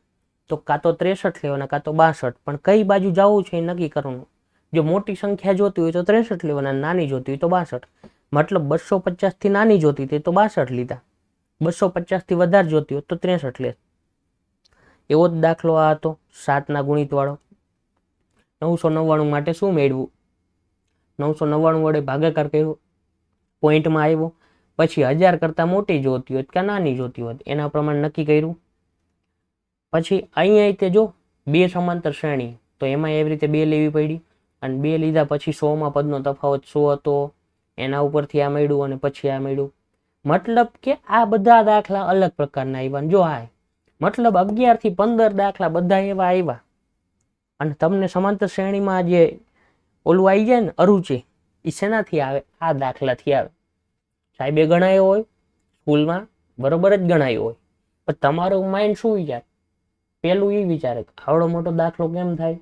A: તો કાં તો 63 લેવાના કાં તો 62. પણ કઈ બાજુ જવું છે એ નક્કી કરવાનું. જો મોટી સંખ્યા જોતી હોય તો 63 લેવાના, નાની જોતી હોય તો 62. મતલબ 250 થી નાની જોતી હતી તો 62 લીધા, 250 થી વધારે જોતી હોય તો 63 લે. એવો જ દાખલો આ હતો 7 ના ગુણિત વાળો. 999 માટે શું મેળવું? 999 વડે ભાગાકાર કર્યો, પોઈન્ટમાં આવ્યો. પછી 1000 કરતા મોટી જોતી હોય કે નાની જોતી હોય એના પ્રમાણે નક્કી કર્યું. પછી અહીંયા તે જો 2 સમાંતર શ્રેણી તો એમાં એવી રીતે 2 લેવી પડી અને 2 લીધા પછી 100 માં પદનો તફાવત 100 હતો. એના ઉપરથી આ મળ્યું અને પછી આ મળ્યું. મતલબ કે આ બધા દાખલા અલગ પ્રકારના આવ્યા. જો આ મતલબ 11 થી 15 દાખલા બધા એવા આવ્યા. અને તમને સમાંતર શ્રેણીમાં જે ઓલું આવી જાય ને અરુચિ, એ શેનાથી આવે? આ દાખલાથી આવે. સાહેબે ગણાયો હોય સ્કૂલમાં, બરોબર જ ગણાયો હોય, પણ તમારું માઇન્ડ શું વિચારે? પેલું એ વિચારે આવડો મોટો દાખલો કેમ થાય?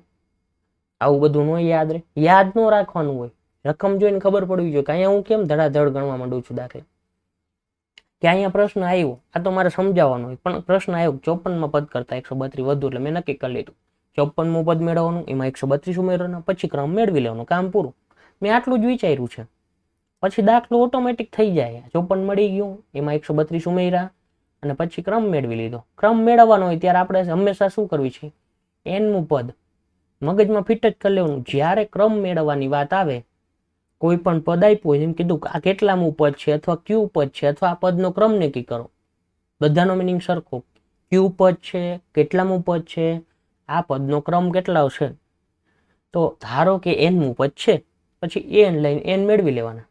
A: આવું બધું ન યાદ રહે. યાદ ન રાખવાનું હોય. રકમ જોઈને ખબર પડવી જોઈએ કે અહીંયા હું કેમ ધડાધડ ગણવા માંડું છું દાખલા. કે અહીંયા પ્રશ્ન આવ્યો, આ તો મારે સમજાવવાનું હોય. પણ પ્રશ્ન આવ્યો 54માં પદ કરતા 132 વધુ, એટલે મેં નક્કી કરી લીધું 54મું પદ મેળવવાનું, એમાં 132 ઉમેરવાના, પછી ક્રમ મેળવી લેવાનું, કામ પૂરું. મેં આટલું જ વિચાર્યું છે. પછી દાખલો ઓટોમેટિક થઈ જાય. 54 મળી ગયું, એમાં 132 ઉમેર્યા અને પછી ક્રમ મેળવી લીધો. ક્રમ મેળવવાનો હોય ત્યારે આપણે હંમેશા શું કરવી છે? nમું પદ મગજમાં ફિટ જ કરી લેવાનું. જ્યારે ક્રમ મેળવવાની વાત આવે, કોઈ પણ પદ આપ્યું હોય, એમ કીધું કે આ કેટલામું પદ છે અથવા ક્યુ પદ છે અથવા આ પદનો ક્રમ નક્કી કરો. બધાનો મિનિંગ સરખો. ક્યુ પદ છે, કેટલામું પદ છે, આ પદનો ક્રમ કેટલા છે. તો ધારો કે nમું પદ છે, પછી n લઈને n મેળવી લેવાના.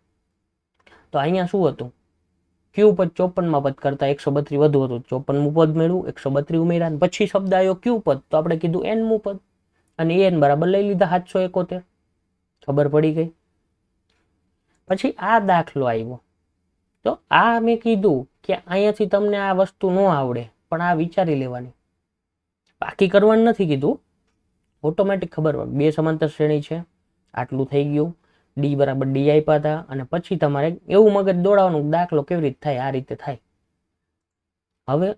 A: તો અહીંયા શું હતું? ક્યુ પદ 54માં પદ કરતા 132 વધુ હતું. 54મું પદ મેળવું, 132 ઉમેર્યા, પછી શબ્દ આવ્યો ક્યુ પદ, તો આપણે કીધું nમું પદ અને n બરાબર લઈ લીધા 771. ખબર પડી ગઈ? પછી આ દાખલો આવ્યો તો આ મેં કીધું કે અહીંયાથી તમને આ વસ્તુ ન આવડે, પણ આ વિચારી લેવાની, બાકી કરવાનું નથી કીધું. ઓટોમેટિક ખબર પડે 2 સમાંતર શ્રેણી છે, આટલું થઈ ગયું, d બરાબર d આપ્યા હતા, અને પછી તમારે એવું મગજ દોડાવવાનું દાખલો કેવી રીતે થાય, આ રીતે થાય. હવે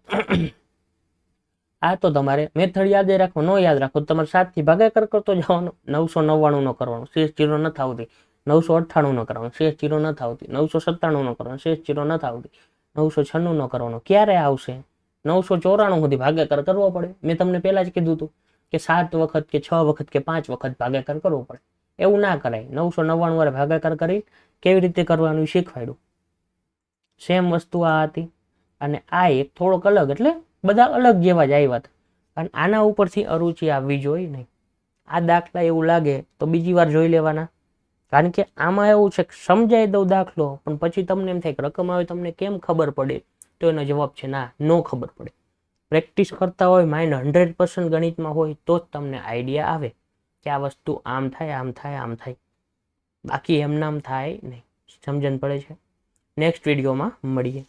A: આ તો તમારે મેથડ યાદ રાખવો, ન યાદ રાખો તો તમારે 7 થી ભાગાકાર કરતો જવાનો. 999 નો કરવાનો, શેષ 0 નથી આવતી. 998 નો કરવાનો, શેષ 0 નથી આવતી. 997 નો કરવાનો, શેષ 0 નથી આવતી. 996 નો કરવાનો. ક્યારે આવશે? 994 સુધી ભાગાકાર કરવો પડે. મેં તમને પહેલા જ કીધું હતું કે 7 વખત કે 6 વખત કે 5 વખત ભાગાકાર કરવો પડે. એવું ના કરાય. 999 વાર ભાગાકાર કરી કેવી રીતે કરવાનું શીખવાડ્યું. સેમ વસ્તુ આ હતી અને આ એક થોડોક અલગ, એટલે બધા અલગ જેવા જ આવ્યા હતા. અને આના ઉપરથી અરુચિ આવવી જોઈએ નહીં. આ દાખલા એવું લાગે તો બીજી વાર જોઈ લેવાના. કારણ કે આમાં એવું છે કે સમજાઈ દઉં દાખલો, પણ પછી તમને એમ થાય કે રકમ આવે તમને કેમ ખબર પડે? તો એનો જવાબ છે ના, નો ખબર પડે. પ્રેક્ટિસ કરતા હોય, માઇન્ડ 100% ગણિતમાં હોય તો જ તમને આઈડિયા આવે કે આ વસ્તુ આમ થાય, આમ થાય, આમ થાય. બાકી એમ નામ થાય નહીં. સમજણ પડે છે? નેક્સ્ટ વિડીયોમાં મળીએ.